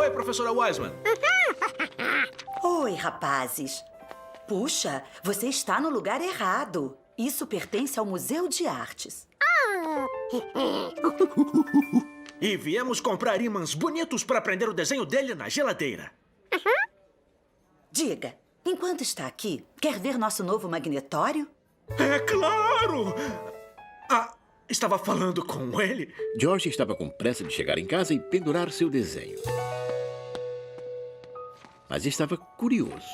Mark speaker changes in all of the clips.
Speaker 1: Oi, professora Wiseman.
Speaker 2: Oi, rapazes. Puxa, você está no lugar errado. Isso pertence ao Museu de Artes.
Speaker 1: E viemos comprar ímãs bonitos para prender o desenho dele na geladeira.
Speaker 2: Diga, enquanto está aqui, quer ver nosso novo magnetório?
Speaker 1: É claro! Ah, estava falando com ele?
Speaker 3: George estava com pressa de chegar em casa e pendurar seu desenho. Mas estava curioso.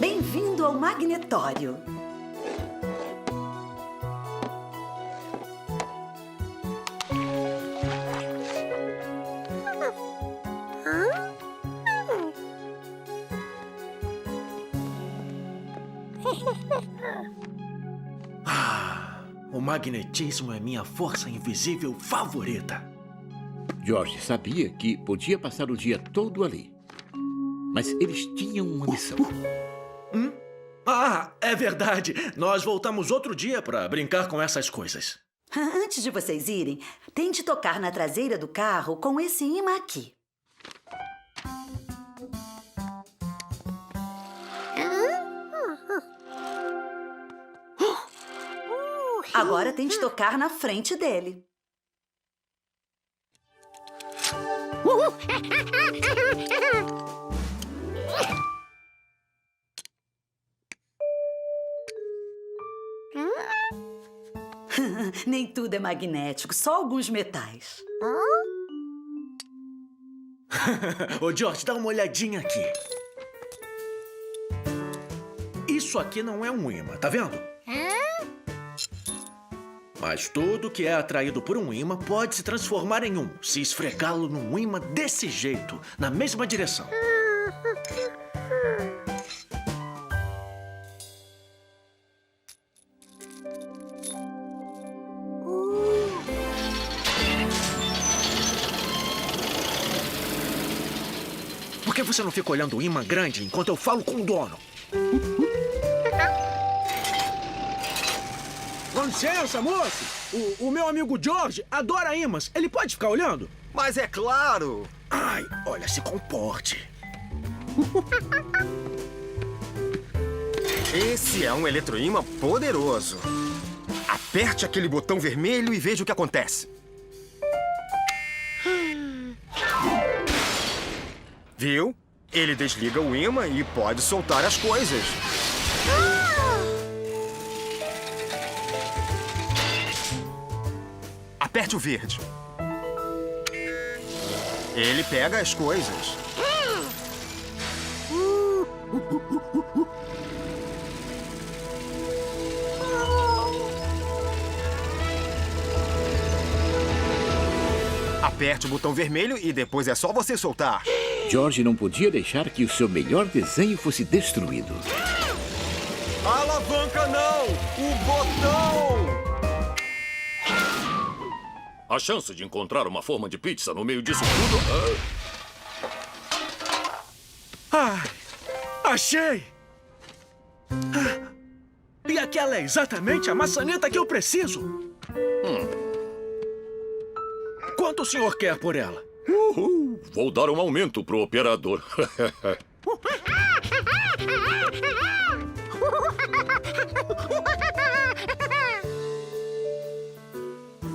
Speaker 2: Bem-vindo ao magnetório.
Speaker 1: O magnetismo é minha força invisível favorita.
Speaker 3: George sabia que podia passar o dia todo ali. Mas eles tinham uma missão.
Speaker 1: Ah, é verdade. Nós voltamos outro dia para brincar com essas coisas.
Speaker 2: Antes de vocês irem, tente tocar na traseira do carro com esse imã aqui. Agora tente tocar na frente dele. Nem tudo é magnético, só alguns metais.
Speaker 1: Ô, George, dá uma olhadinha aqui. Isso aqui não é um imã, tá vendo? Mas tudo que é atraído por um imã pode se transformar em um, se esfregá-lo num imã desse jeito, na mesma direção. Por que você não fica olhando o imã grande enquanto eu falo com o dono? Com licença, moço! O meu amigo George adora ímãs. Ele pode ficar olhando?
Speaker 4: Mas é claro!
Speaker 1: Ai, olha, se comporte.
Speaker 4: Esse é um eletroímã poderoso. Aperte aquele botão vermelho e veja o que acontece. Viu? Ele desliga o ímã e pode soltar as coisas. Aperte o verde. Ele pega as coisas. Aperte o botão vermelho e depois é só você soltar.
Speaker 3: George não podia deixar que o seu melhor desenho fosse destruído.
Speaker 4: A alavanca não! O botão!
Speaker 5: A chance de encontrar uma forma de pizza no meio disso tudo...
Speaker 1: Ai, achei! E aquela é exatamente a maçaneta que eu preciso. Quanto o senhor quer por ela?
Speaker 5: Vou dar um aumento pro operador.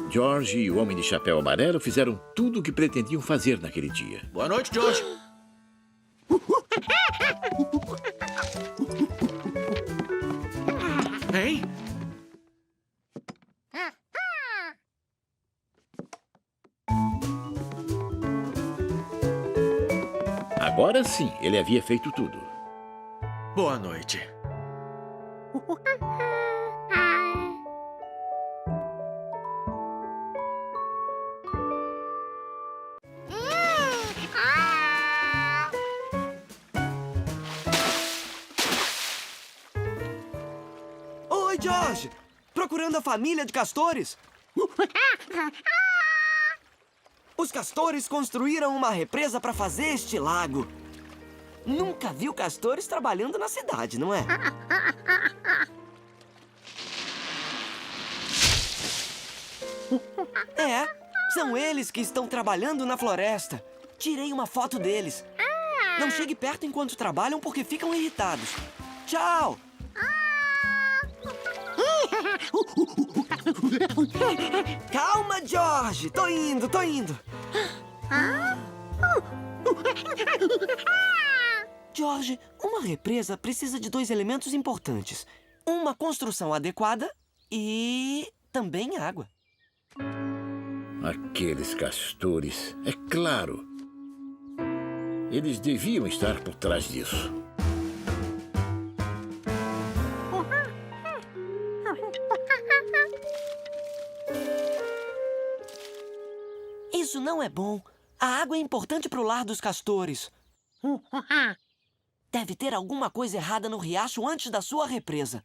Speaker 3: George e o Homem de Chapéu Amarelo fizeram tudo o que pretendiam fazer naquele dia.
Speaker 1: Boa noite, George. Hein?
Speaker 3: Agora sim, ele havia feito tudo.
Speaker 1: Boa noite.
Speaker 6: Oi, George! Procurando a família de castores? Os castores construíram uma represa para fazer este lago. Nunca viu castores trabalhando na cidade, não é? É, São eles que estão trabalhando na floresta. Tirei uma foto deles. Não chegue perto enquanto trabalham porque ficam irritados. Tchau! Calma, George! Tô indo. George, uma represa precisa de 2 elementos importantes. Uma construção adequada e também água.
Speaker 3: Aqueles castores, é claro. Eles deviam estar por trás disso.
Speaker 6: Isso não é bom. A água é importante para o lar dos castores. Deve ter alguma coisa errada no riacho antes da sua represa.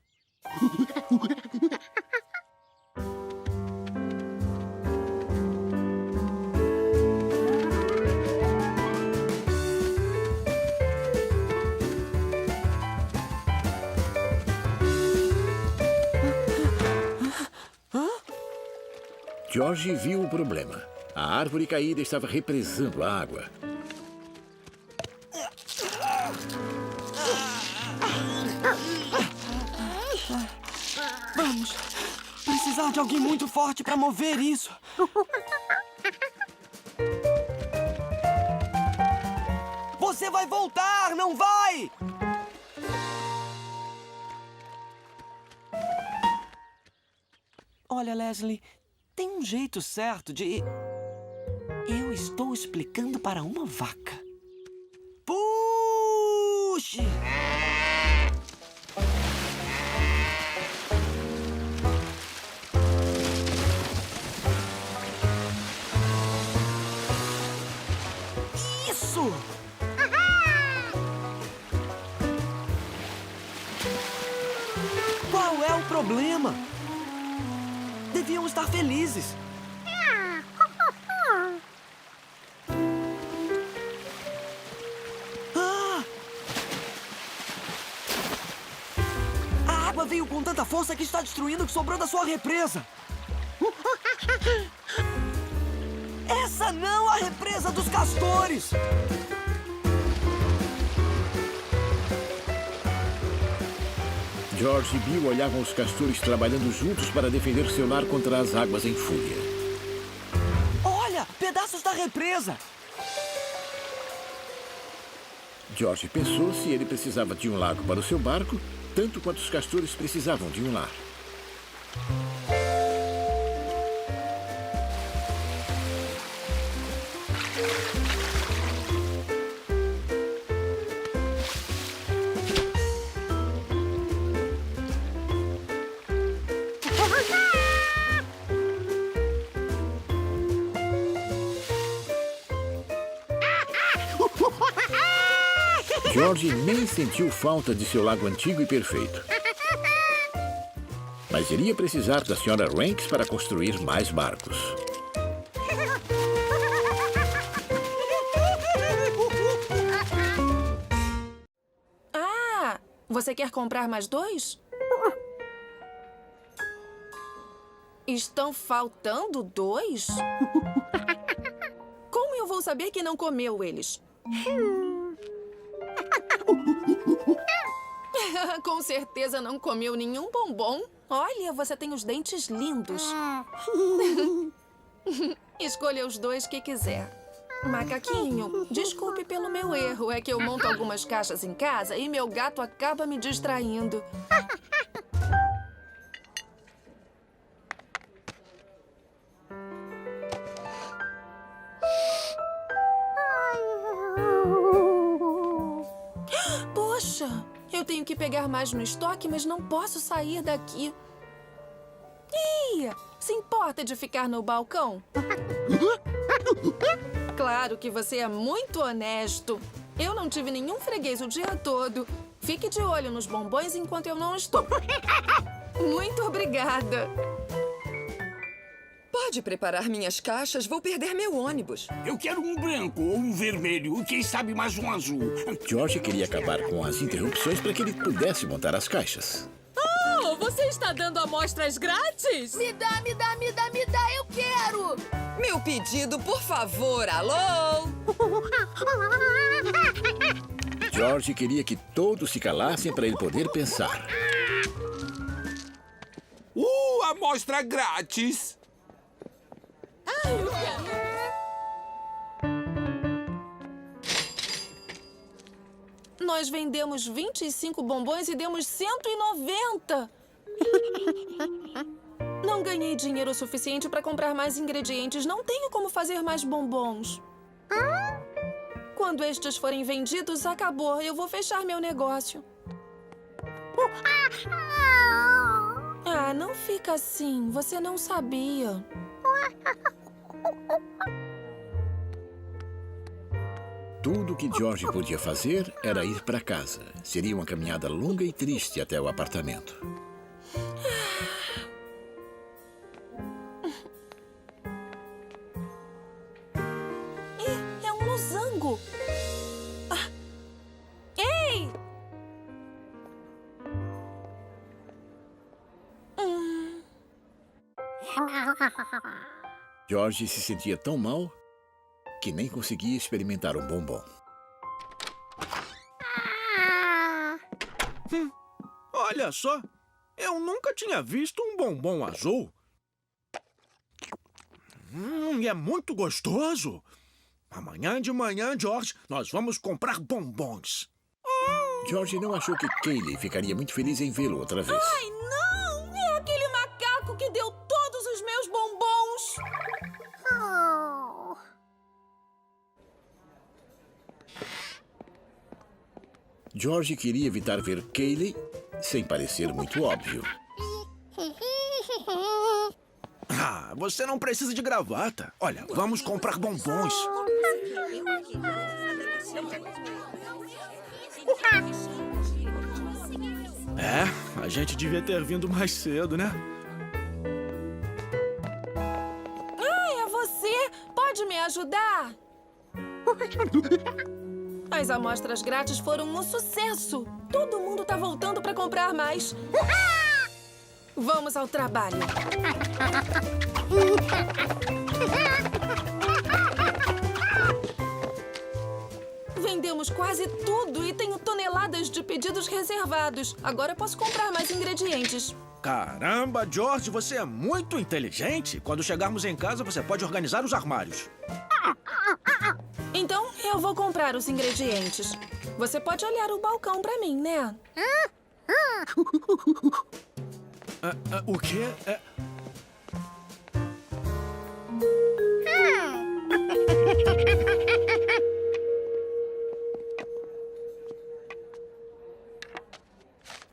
Speaker 3: George viu o problema. A árvore caída estava represando a água.
Speaker 6: Vamos precisar de alguém muito forte para mover isso. Você vai voltar, não vai? Olha, Leslie, tem um jeito certo de... Eu estou explicando para uma vaca. Puxe! Isso! Qual é o problema? Deviam estar felizes. A água veio com tanta força que está destruindo o que sobrou da sua represa. Essa não é a represa dos castores!
Speaker 3: George e Bill olhavam os castores trabalhando juntos para defender seu lar contra as águas em fúria.
Speaker 6: Olha! Pedaços da represa!
Speaker 3: George pensou se ele precisava de um lago para o seu barco, tanto quanto os castores precisavam de um lar. George nem sentiu falta de seu lago antigo e perfeito. Mas iria precisar da Sra. Ranks para construir mais barcos.
Speaker 7: Ah, você quer comprar mais 2? Estão faltando 2? Como eu vou saber que não comeu eles? Com certeza não comeu nenhum bombom. Olha, você tem os dentes lindos. Escolha os 2 que quiser. Macaquinho, desculpe pelo meu erro. É que eu monto algumas caixas em casa e meu gato acaba me distraindo. Poxa, eu tenho que pegar mais no estoque, mas não posso sair daqui. Ih, se importa de ficar no balcão? Claro que você é muito honesto. Eu não tive nenhum freguês o dia todo. Fique de olho nos bombons enquanto eu não estou. Muito obrigada.
Speaker 8: Pode preparar minhas caixas, vou perder meu ônibus.
Speaker 9: Eu quero um branco ou um vermelho, quem sabe mais um azul.
Speaker 3: George queria acabar com as interrupções para que ele pudesse montar as caixas.
Speaker 7: Oh, você está dando amostras grátis?
Speaker 10: Me dá, me dá, me dá, me dá, eu quero!
Speaker 8: Meu pedido, por favor, alô?
Speaker 3: George queria que todos se calassem para ele poder pensar.
Speaker 9: Amostra grátis!
Speaker 7: Ai, eu quero. Nós vendemos 25 bombons e demos 190. Não ganhei dinheiro suficiente para comprar mais ingredientes. Não tenho como fazer mais bombons. Quando estes forem vendidos, acabou. Eu vou fechar meu negócio. Ah, não fica assim. Você não sabia.
Speaker 3: Tudo que George podia fazer era ir para casa. Seria uma caminhada longa e triste até o apartamento.
Speaker 7: É um losango. Ah. Ei!
Speaker 3: George se sentia tão mal que nem conseguia experimentar um bombom.
Speaker 1: Olha só, eu nunca tinha visto um bombom azul. E é muito gostoso. Amanhã de manhã, George, nós vamos comprar bombons.
Speaker 3: George não achou que Kayleigh ficaria muito feliz em vê-lo outra vez.
Speaker 7: Ai, não! É aquele macaco que deu todos os meus bombons.
Speaker 3: George queria evitar ver Kayleigh sem parecer muito óbvio.
Speaker 1: Ah, você não precisa de gravata. Olha, vamos comprar bombons. É, a gente devia ter vindo mais cedo, né?
Speaker 7: Ah, é você? Pode me ajudar? As amostras grátis foram um sucesso. Todo mundo tá voltando para comprar mais. Vamos ao trabalho. Vendemos quase tudo e tenho toneladas de pedidos reservados. Agora posso comprar mais ingredientes.
Speaker 1: Caramba, George, você é muito inteligente. Quando chegarmos em casa, você pode organizar os armários.
Speaker 7: Então, eu vou comprar os ingredientes. Você pode olhar o balcão pra mim, né?
Speaker 1: O quê?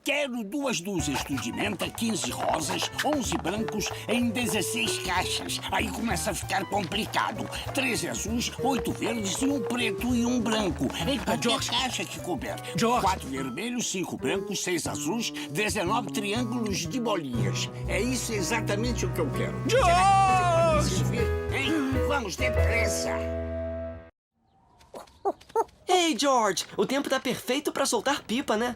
Speaker 9: Quero 2 dúzias de menta, 15 rosas, 11 brancos em 16 caixas. Aí começa a ficar complicado. 13 azuis, 8 verdes e um preto e um branco. Em qualquer caixa que couber. 4 vermelhos, 5 brancos, 6 azuis, 19 triângulos de bolinhas. É isso exatamente o que eu quero. Será que você pode me servir? Hein? Vamos depressa.
Speaker 6: Ei, George, o tempo tá perfeito pra soltar pipa, né?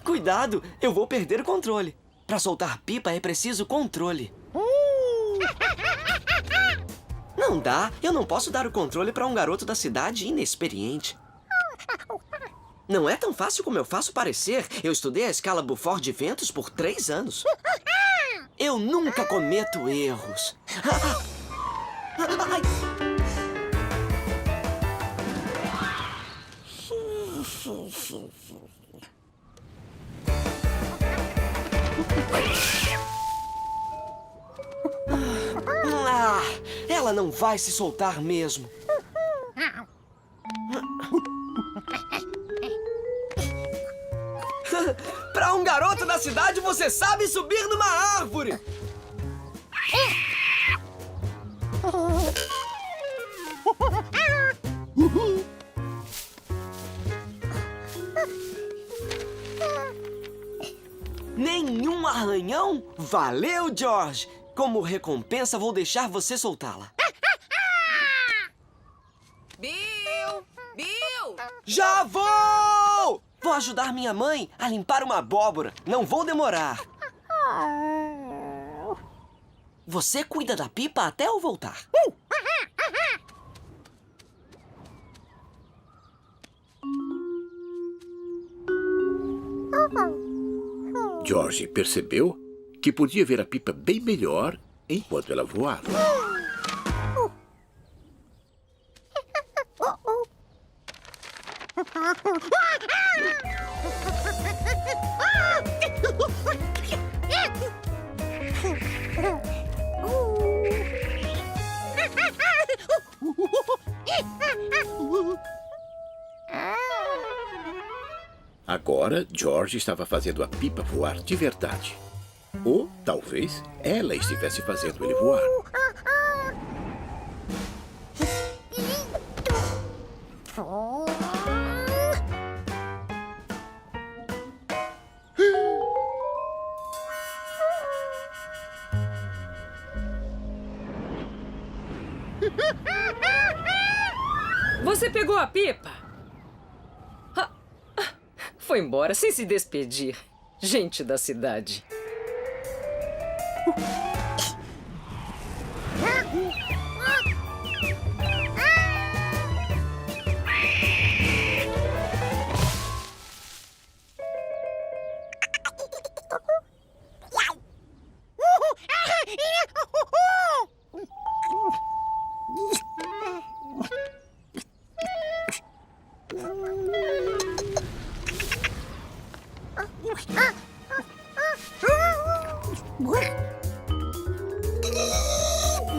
Speaker 6: Cuidado, eu vou perder o controle. Pra soltar pipa é preciso controle. Não dá, eu não posso dar o controle pra um garoto da cidade inexperiente. Não é tão fácil como eu faço parecer. Eu estudei a escala Beaufort de ventos por 3 anos. Eu nunca cometo erros. Ai. Ela não vai se soltar mesmo. Pra um garoto da cidade, você sabe subir numa árvore! Nenhum arranhão? Valeu, George! Como recompensa, vou deixar você soltá-la.
Speaker 8: Bill! Bill!
Speaker 6: Já vou! Vou ajudar minha mãe a limpar uma abóbora. Não vou demorar. Você cuida da pipa até eu voltar.
Speaker 3: George percebeu que podia ver a pipa bem melhor enquanto ela voava. Agora, George estava fazendo a pipa voar de verdade. Ou, talvez, ela estivesse fazendo ele voar.
Speaker 11: Você pegou a pipa? Foi embora sem se despedir. Gente da cidade.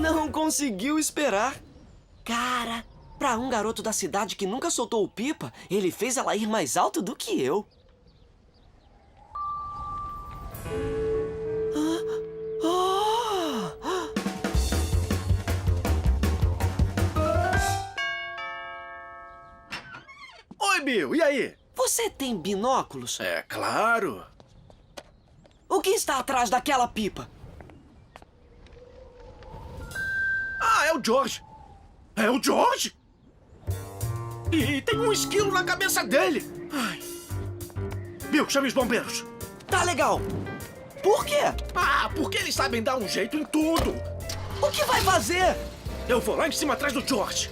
Speaker 6: Não conseguiu esperar. Cara, pra um garoto da cidade que nunca soltou o pipa, ele fez ela ir mais alto do que eu.
Speaker 1: Oi, Bill, e aí?
Speaker 6: Você tem binóculos?
Speaker 1: É claro.
Speaker 6: O que está atrás daquela pipa?
Speaker 1: Ah, é o George. É o George? E tem um esquilo na cabeça dele. Ai. Bill, chame os bombeiros.
Speaker 6: Tá legal. Por quê?
Speaker 1: Ah, porque eles sabem dar um jeito em tudo.
Speaker 6: O que vai fazer?
Speaker 1: Eu vou lá em cima atrás do George.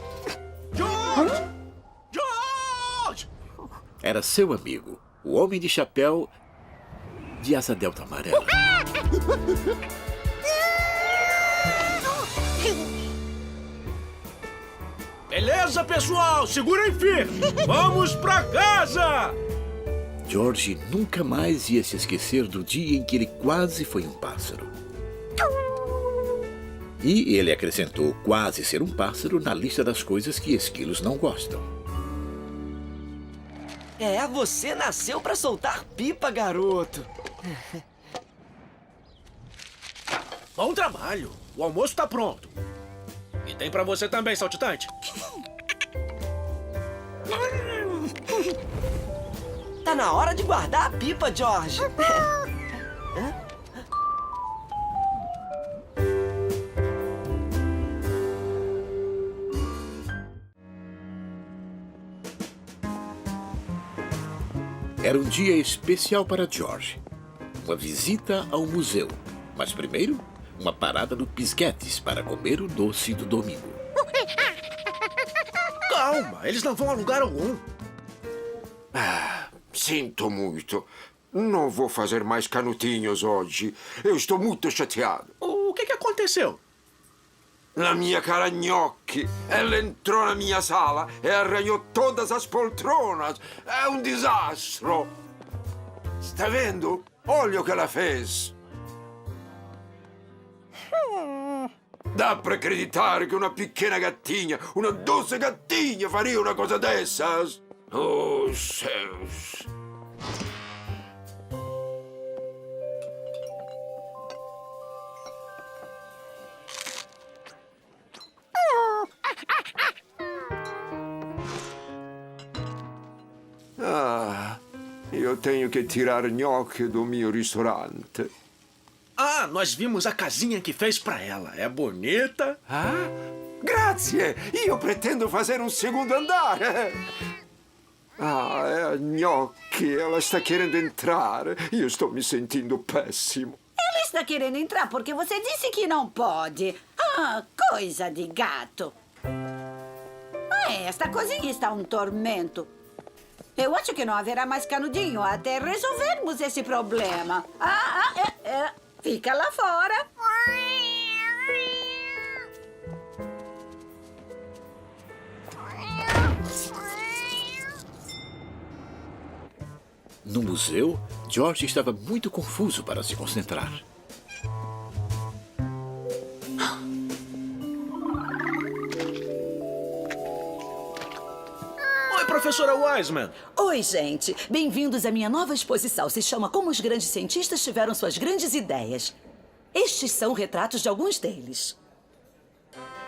Speaker 1: George! George!
Speaker 3: Era seu amigo, o homem de chapéu de asa delta amarela.
Speaker 1: Beleza, pessoal? Segurem firme. Vamos pra casa!
Speaker 3: George nunca mais ia se esquecer do dia em que ele quase foi um pássaro. E ele acrescentou quase ser um pássaro na lista das coisas que esquilos não gostam.
Speaker 6: É, você nasceu pra soltar pipa, garoto.
Speaker 1: Bom trabalho. O almoço tá pronto. E tem pra você também, saltitante.
Speaker 6: Tá na hora de guardar a pipa, George.
Speaker 3: Era um dia especial para George. Uma visita ao museu. Mas primeiro, uma parada no Pisguetes para comer o doce do domingo.
Speaker 1: Calma, eles não vão a lugar algum.
Speaker 12: Sinto muito. Não vou fazer mais canutinhos hoje. Eu estou muito chateado.
Speaker 1: O que aconteceu?
Speaker 12: La minha cara gnocchi. Ela entrou na minha sala e arranhou todas as poltronas. É um desastro. Está vendo? Olha o que ela fez. Dá para acreditar que uma pequena gatinha, uma doce gatinha, faria uma coisa dessas? Oh, céus. Eu tenho que tirar gnocchi do meu restaurante.
Speaker 1: Ah, nós vimos a casinha que fez pra ela. É bonita.
Speaker 12: Grazie! Io pretendo fazer um segundo andar. Ah, é a Gnocchi. Ela está querendo entrar e eu estou me sentindo péssimo.
Speaker 2: Ela está querendo entrar porque você disse que não pode. Ah, coisa de gato. Esta cozinha está um tormento. Eu acho que não haverá mais canudinho até resolvermos esse problema. Fica lá fora.
Speaker 3: No museu, George estava muito confuso para se concentrar.
Speaker 1: Oi, professora Wiseman.
Speaker 2: Oi, gente. Bem-vindos à minha nova exposição. Se chama Como os Grandes Cientistas Tiveram Suas Grandes Ideias. Estes são retratos de alguns deles.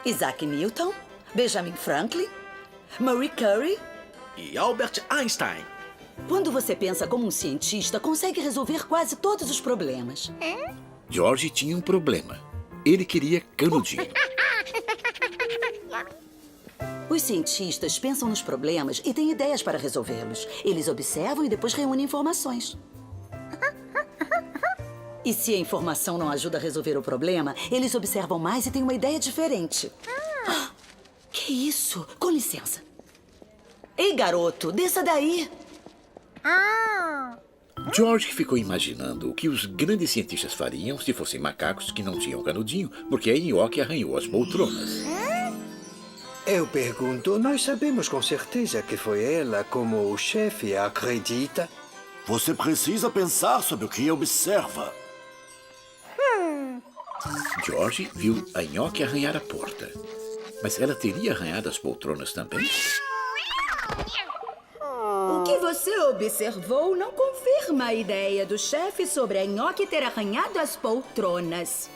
Speaker 2: Isaac Newton, Benjamin Franklin, Marie Curie
Speaker 1: E Albert Einstein.
Speaker 2: Quando você pensa como um cientista, consegue resolver quase todos os problemas.
Speaker 3: George tinha um problema. Ele queria canudinho.
Speaker 2: Os cientistas pensam nos problemas e têm ideias para resolvê-los. Eles observam e depois reúnem informações. E se a informação não ajuda a resolver o problema, eles observam mais e têm uma ideia diferente. Que isso? Com licença. Ei, garoto, desça daí.
Speaker 3: George ficou imaginando o que os grandes cientistas fariam se fossem macacos que não tinham canudinho, porque a Gnocchi arranhou as poltronas.
Speaker 13: Eu pergunto, nós sabemos com certeza que foi ela, como o chefe acredita?
Speaker 5: Você precisa pensar sobre o que observa.
Speaker 3: George viu a Gnocchi arranhar a porta. Mas ela teria arranhado as poltronas também?
Speaker 14: O que você observou não confirma a ideia do chefe sobre a Gnocchi ter arranhado as poltronas.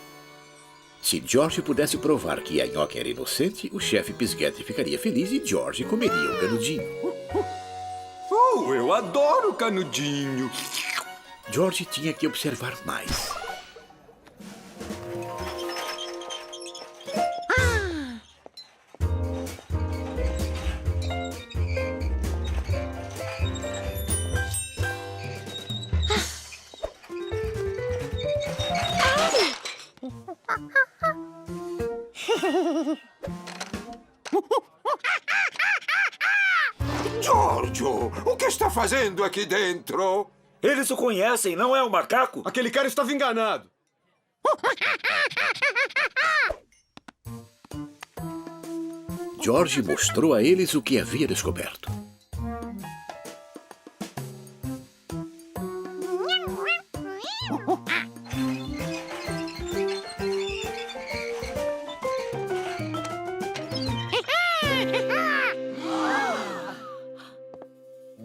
Speaker 3: Se George pudesse provar que a Gnocchi era inocente, o chefe Pisguete ficaria feliz e George comeria o canudinho.
Speaker 12: Oh, eu adoro canudinho.
Speaker 3: George tinha que observar mais.
Speaker 12: Giorgio, o que está fazendo aqui dentro?
Speaker 1: Eles o conhecem, não é um macaco?
Speaker 4: Aquele cara estava enganado.
Speaker 3: George mostrou a eles o que havia descoberto.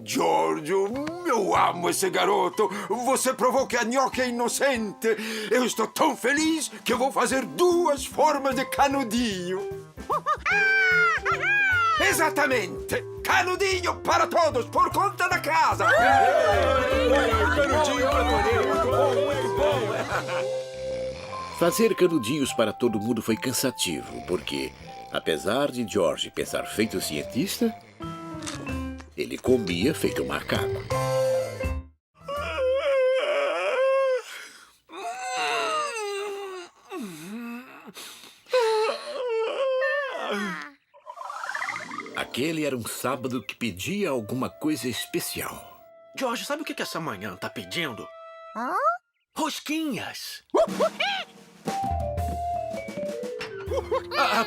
Speaker 12: Giorgio, eu amo esse garoto. Você provou que a Gnocchi é inocente. Eu estou tão feliz que eu vou fazer 2 formas de canudinho. Exatamente! Canudinho para todos, por conta da casa!
Speaker 1: Canudinho para todos. Muito bom.
Speaker 3: Fazer canudinhos para todo mundo foi cansativo, porque, apesar de George pensar feito cientista, ele comia feito macaco. Aquele era um sábado que pedia alguma coisa especial.
Speaker 1: George, sabe o que essa manhã tá pedindo? Rosquinhas.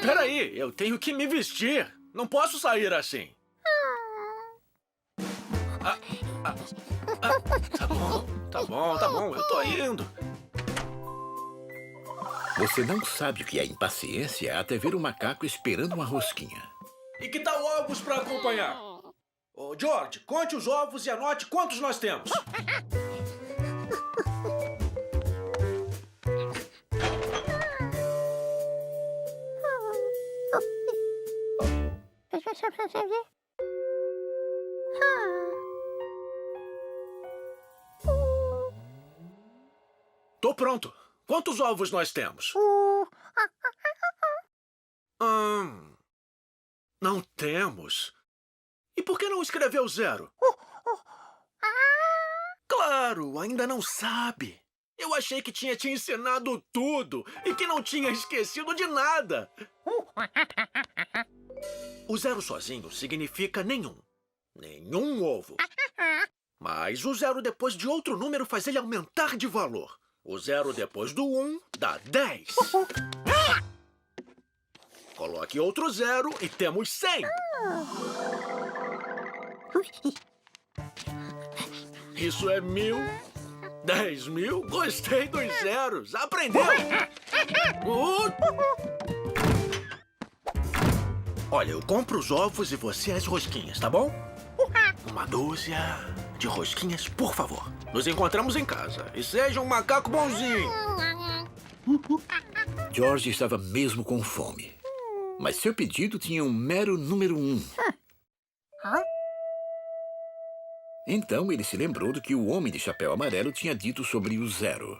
Speaker 1: Peraí, eu tenho que me vestir. Não posso sair assim. Tá bom, eu tô indo.
Speaker 3: Você não sabe o que é impaciência até ver um macaco esperando uma rosquinha.
Speaker 1: E que tal ovos pra acompanhar? Ô, George, conte os ovos e anote quantos nós temos. Tô pronto. Quantos ovos nós temos? Não temos. E por que não escreveu 0? Claro, ainda não sabe. Eu achei que tinha te ensinado tudo e que não tinha esquecido de nada. O 0 sozinho significa nenhum. Nenhum ovo. Mas o 0 depois de outro número faz ele aumentar de valor. O 0 depois do 1 dá 10. Coloque outro 0 e temos 100. Isso é 1000, 10.000. Gostei dos zeros. Aprendeu? Olha, eu compro os ovos e você as rosquinhas, tá bom? 1 dúzia de rosquinhas, por favor. Nos encontramos em casa. E seja um macaco bonzinho.
Speaker 3: George estava mesmo com fome. Mas seu pedido tinha um mero número 1. Então ele se lembrou do que o homem de chapéu amarelo tinha dito sobre o 0.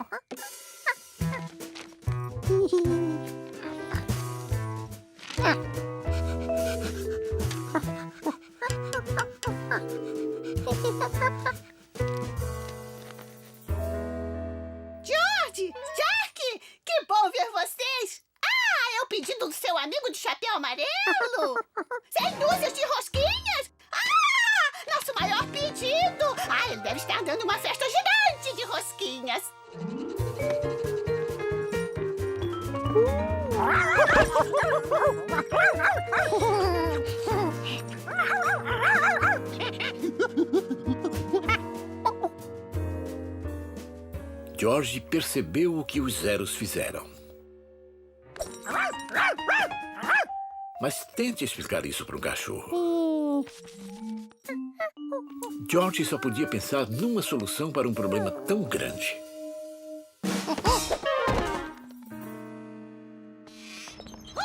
Speaker 10: George! Jack! Que bom ver vocês! Ah, é o pedido do seu amigo de chapéu amarelo! 100 dúzias de rosquinhas! Ah! Nosso maior pedido! Ah, ele deve estar dando uma festa gigante de rosquinhas!
Speaker 3: George percebeu o que os zeros fizeram. Mas tente explicar isso para um cachorro. George só podia pensar numa solução para um problema tão grande.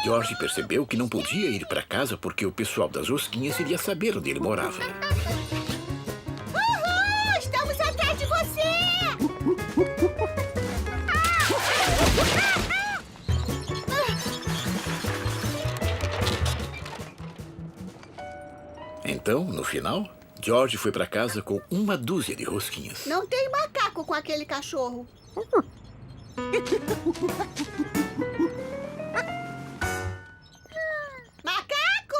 Speaker 3: George percebeu que não podia ir para casa porque o pessoal das rosquinhas iria saber onde ele morava.
Speaker 10: Uhul! Estamos atrás de você!
Speaker 3: Então, no final, George foi para casa com 1 dúzia de rosquinhas.
Speaker 10: Não tem macaco com aquele cachorro. Macaco!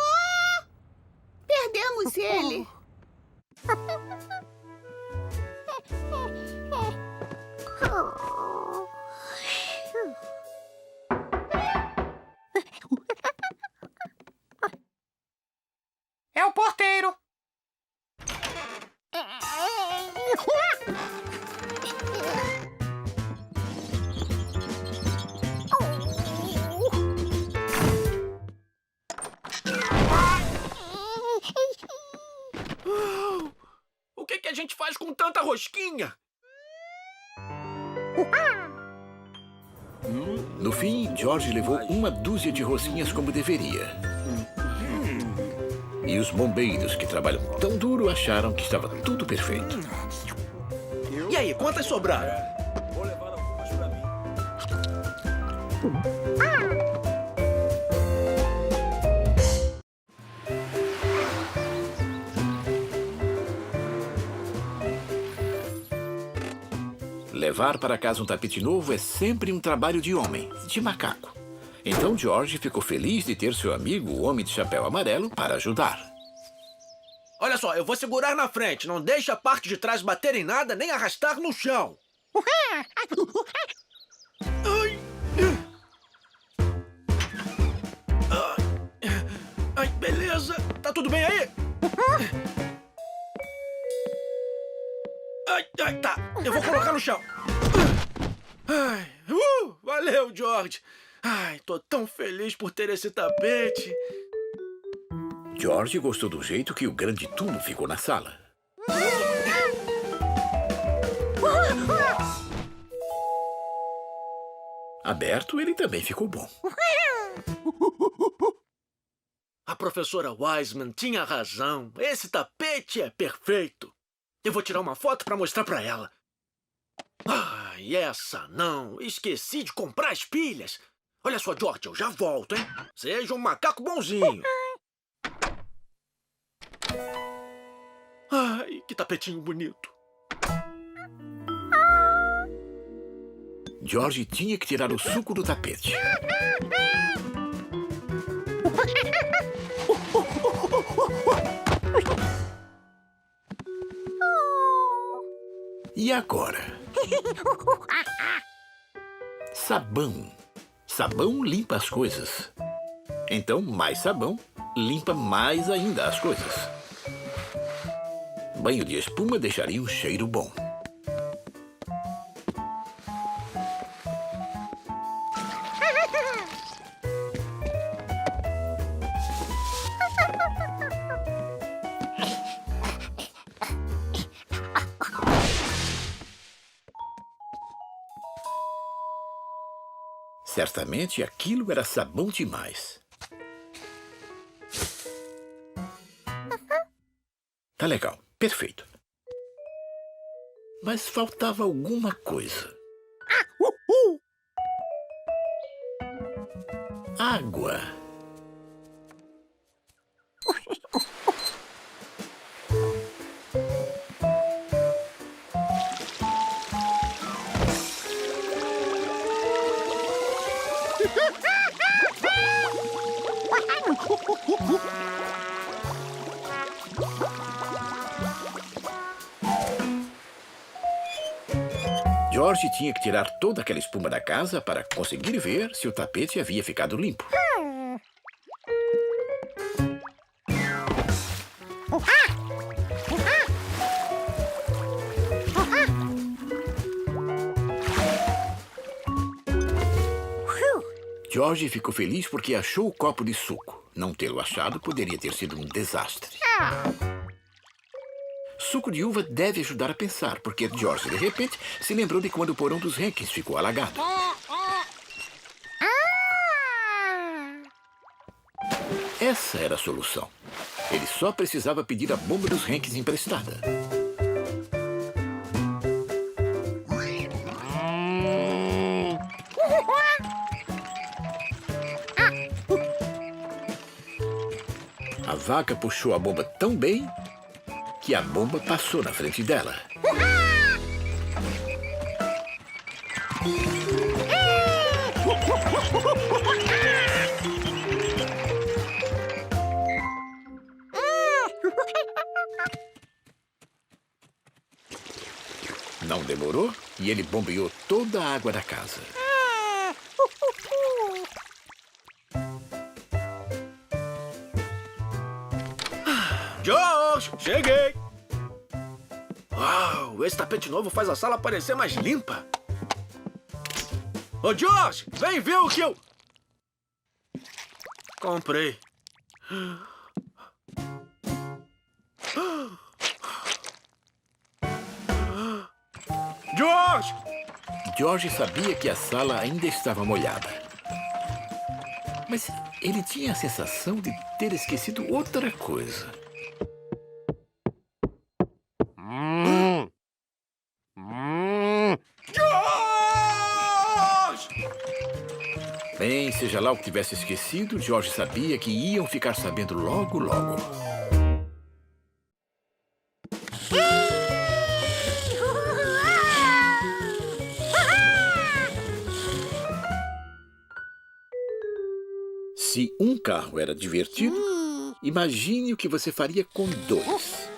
Speaker 10: Perdemos ele.
Speaker 9: É o porteiro.
Speaker 1: O que a gente faz com tanta rosquinha?
Speaker 3: No fim, George levou 1 dúzia de rosquinhas como deveria. E os bombeiros que trabalham tão duro acharam que estava tudo perfeito.
Speaker 1: E aí, quantas sobraram?
Speaker 5: Vou levar algumas pra mim.
Speaker 3: Levar para casa um tapete novo é sempre um trabalho de homem, de macaco. Então George ficou feliz de ter seu amigo, o homem de chapéu amarelo, para ajudar.
Speaker 1: Olha só, eu vou segurar na frente. Não deixe a parte de trás bater em nada, nem arrastar no chão. Ai. Ai, beleza. Tá tudo bem aí? Ai, tá. Eu vou colocar no chão. Ai, valeu, George. Ai, tô tão feliz por ter esse tapete.
Speaker 3: George gostou do jeito que o grande tubo ficou na sala. Aberto, ele também ficou bom.
Speaker 1: A professora Wiseman tinha razão. Esse tapete é perfeito. Eu vou tirar uma foto para mostrar para ela. Ai, essa não. Esqueci de comprar as pilhas. Olha só, George, eu já volto, hein? Seja um macaco bonzinho. que tapetinho bonito.
Speaker 3: George tinha que tirar o suco do tapete. E agora? Sabão. Sabão limpa as coisas. Então, mais sabão limpa mais ainda as coisas. Banho de espuma deixaria um cheiro bom. Certamente aquilo era sabão demais. Tá legal, perfeito. Mas faltava alguma coisa. Água. George tinha que tirar toda aquela espuma da casa para conseguir ver se o tapete havia ficado limpo. George ficou feliz porque achou o copo de suco. Não tê-lo achado poderia ter sido um desastre. Suco de uva deve ajudar a pensar, porque George, de repente, se lembrou de quando o porão dos Hankins ficou alagado. Essa era a solução. Ele só precisava pedir a bomba dos Hankins emprestada. A vaca puxou a bomba tão bem que a bomba passou na frente dela. Não demorou e ele bombeou toda a água da casa.
Speaker 1: George, cheguei! Uau, esse tapete novo faz a sala parecer mais limpa. Ô, George, vem ver o que eu... comprei. George!
Speaker 3: George sabia que a sala ainda estava molhada. Mas ele tinha a sensação de ter esquecido outra coisa. Bem, seja lá o que tivesse esquecido, George sabia que iam ficar sabendo logo, logo. Se um carro era divertido, imagine o que você faria com dois.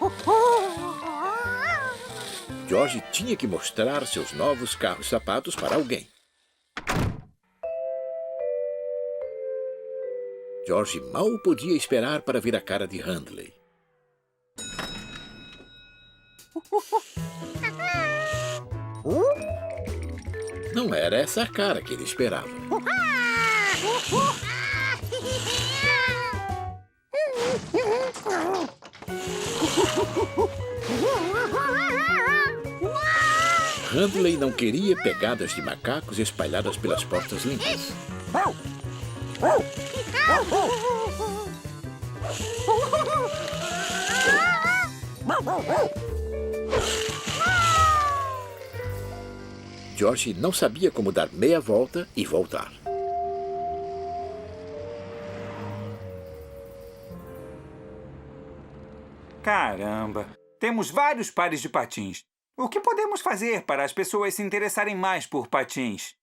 Speaker 3: George tinha que mostrar seus novos carros-sapatos para alguém. George mal podia esperar para ver a cara de Handley. Não era essa a cara que ele esperava. Handley não queria pegadas de macacos espalhadas pelas portas limpas. George não sabia como dar meia volta e voltar.
Speaker 15: Caramba, Temos vários pares de patins. O que podemos fazer para as pessoas se interessarem mais por patins?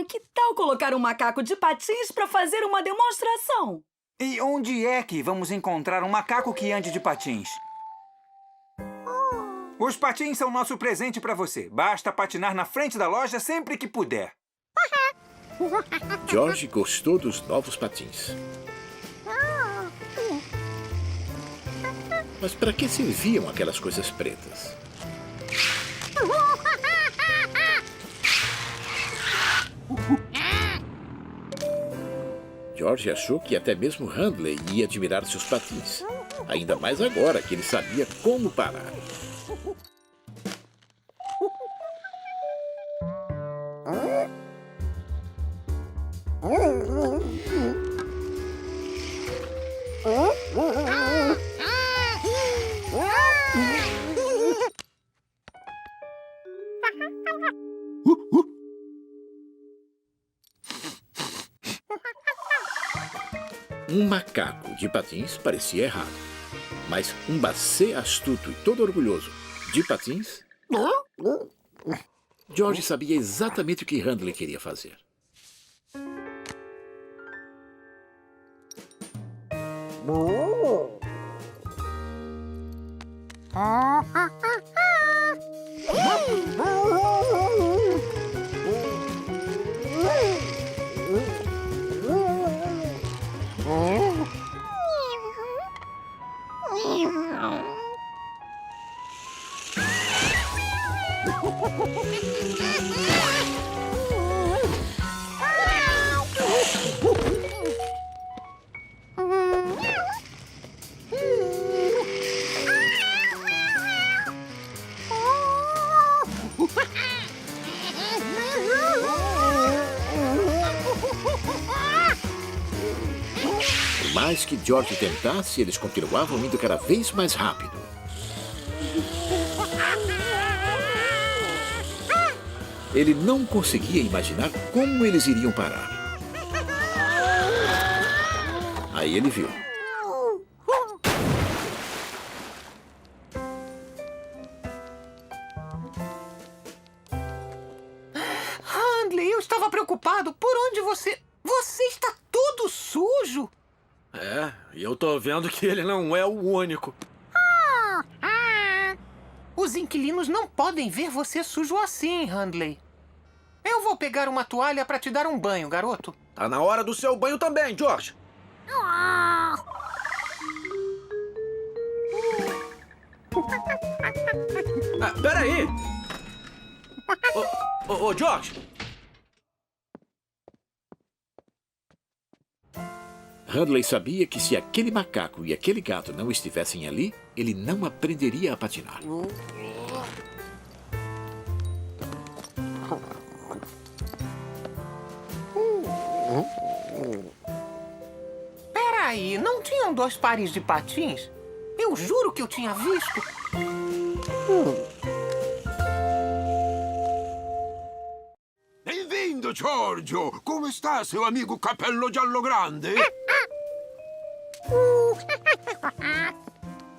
Speaker 14: Que tal colocar um macaco de patins para fazer uma demonstração?
Speaker 15: E onde é que vamos encontrar um macaco que ande de patins? Os patins são nosso presente para você. Basta patinar na frente da loja sempre que puder.
Speaker 3: George gostou dos novos patins. Mas para que serviam aquelas coisas pretas? George achou que até mesmo Handley ia admirar seus patins. Ainda mais agora que ele sabia como parar. Um macaco de patins parecia errado. Mas um bacê astuto e todo orgulhoso de patins... George sabia exatamente o que Handley queria fazer. Por mais que George tentasse, eles continuavam indo cada vez mais rápido. Ele não conseguia imaginar como eles iriam parar. Aí ele viu.
Speaker 16: Handley, eu estava preocupado. Por onde você... Você está todo sujo.
Speaker 1: É, e eu tô vendo que ele não é o único.
Speaker 16: Os inquilinos não podem ver você sujo assim, Handley. Eu vou pegar uma toalha para te dar um banho, garoto.
Speaker 1: Tá na hora do seu banho também, George. Peraí! Ô, George!
Speaker 3: Handley sabia que se aquele macaco e aquele gato não estivessem ali, ele não aprenderia a patinar.
Speaker 16: Peraí, não tinham 2 pares de patins? Eu juro que eu tinha visto.
Speaker 12: Bem-vindo, Giorgio! Como está, seu amigo Capello Giallo Grande?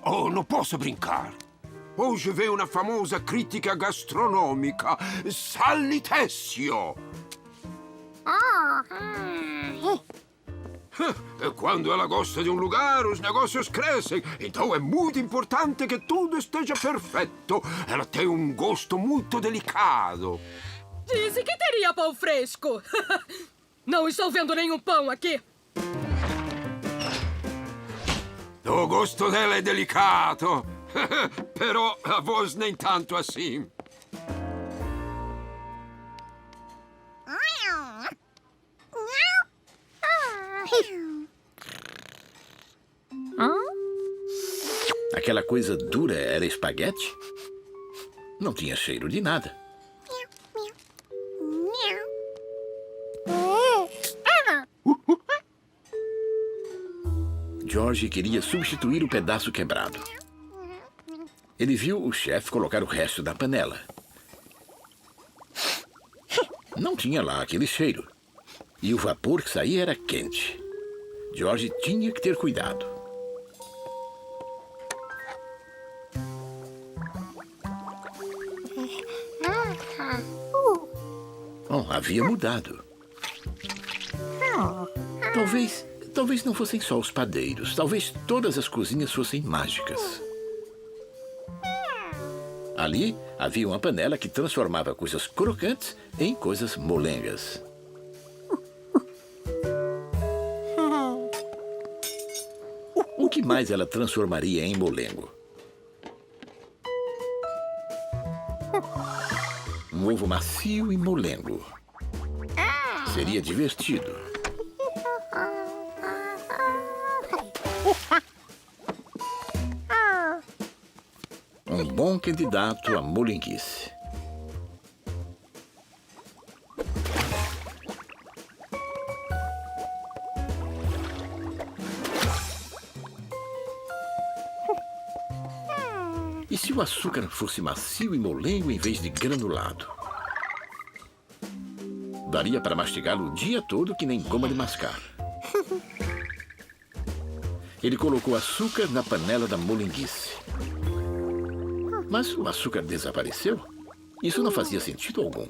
Speaker 12: Oh, não posso brincar. Hoje veio uma famosa crítica gastronômica, Sally Tessio. Quando ela gosta de um lugar, os negócios crescem. Então é muito importante que tudo esteja perfeito. Ela tem um gosto muito delicado.
Speaker 11: Disse que teria pão fresco. Não estou vendo nenhum pão aqui.
Speaker 12: O gosto dela é delicado. Però a voz nem tanto assim.
Speaker 3: Aquela coisa dura era espaguete? Não tinha cheiro de nada. George queria substituir o pedaço quebrado. Ele viu o chefe colocar o resto da panela. Não tinha lá aquele cheiro. E o vapor que saía era quente. George tinha que ter cuidado. Bom, havia mudado. Talvez não fossem só os padeiros. Talvez todas as cozinhas fossem mágicas. Ali havia uma panela que transformava coisas crocantes em coisas molengas. O que mais ela transformaria em molengo? Um ovo macio e molengo. Seria divertido. Um bom candidato a molenguice. E se o açúcar fosse macio e molengo em vez de granulado? Daria para mastigá-lo o dia todo que nem goma de mascar. Ele colocou açúcar na panela da molenguice. Mas o açúcar desapareceu? Isso não fazia sentido algum.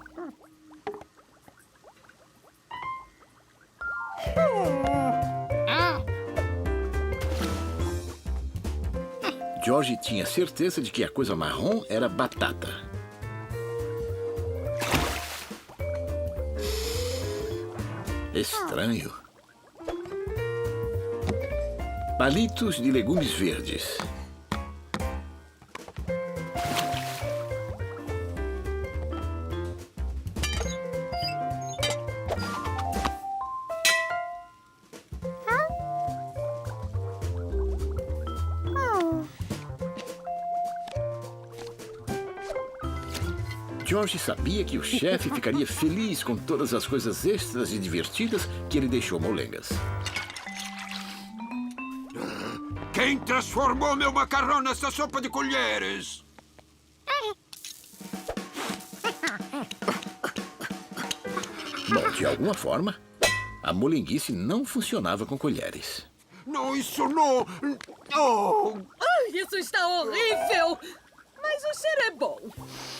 Speaker 3: George tinha certeza de que a coisa marrom era batata. Estranho. Palitos de legumes verdes. George sabia que o chefe ficaria feliz com todas as coisas extras e divertidas que ele deixou molengas.
Speaker 12: Quem transformou meu macarrão nessa sopa de colheres?
Speaker 3: Bom, de alguma forma, a molenguice não funcionava com colheres.
Speaker 12: Não, isso não... Oh.
Speaker 11: Ai, isso está horrível! Mas o cheiro é bom.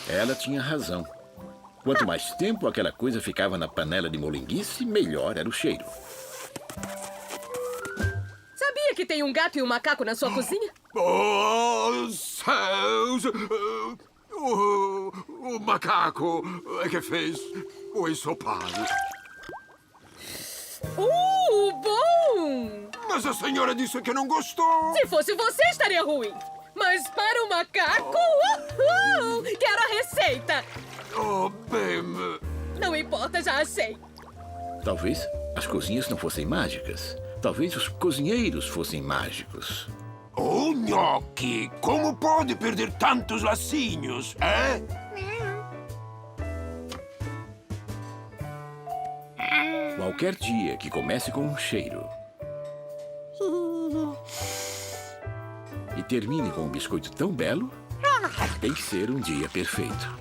Speaker 3: Ela tinha razão. Quanto mais tempo aquela coisa ficava na panela de molenguice, melhor era o cheiro.
Speaker 11: Sabia que tem um gato e um macaco na sua cozinha?
Speaker 12: Oh, céus! O macaco é que fez o ensopado.
Speaker 11: Bom!
Speaker 12: Mas a senhora disse que não gostou.
Speaker 11: Se fosse você, estaria ruim. Mas para o macaco, quero a receita.
Speaker 12: Oh, bem...
Speaker 11: Não importa, já achei.
Speaker 3: Talvez as cozinhas não fossem mágicas. Talvez os cozinheiros fossem mágicos.
Speaker 12: Oh, Gnocchi, como pode perder tantos lacinhos, é?
Speaker 3: Qualquer dia que comece com um cheiro e termine com um biscoito tão belo, tem que ser um dia perfeito.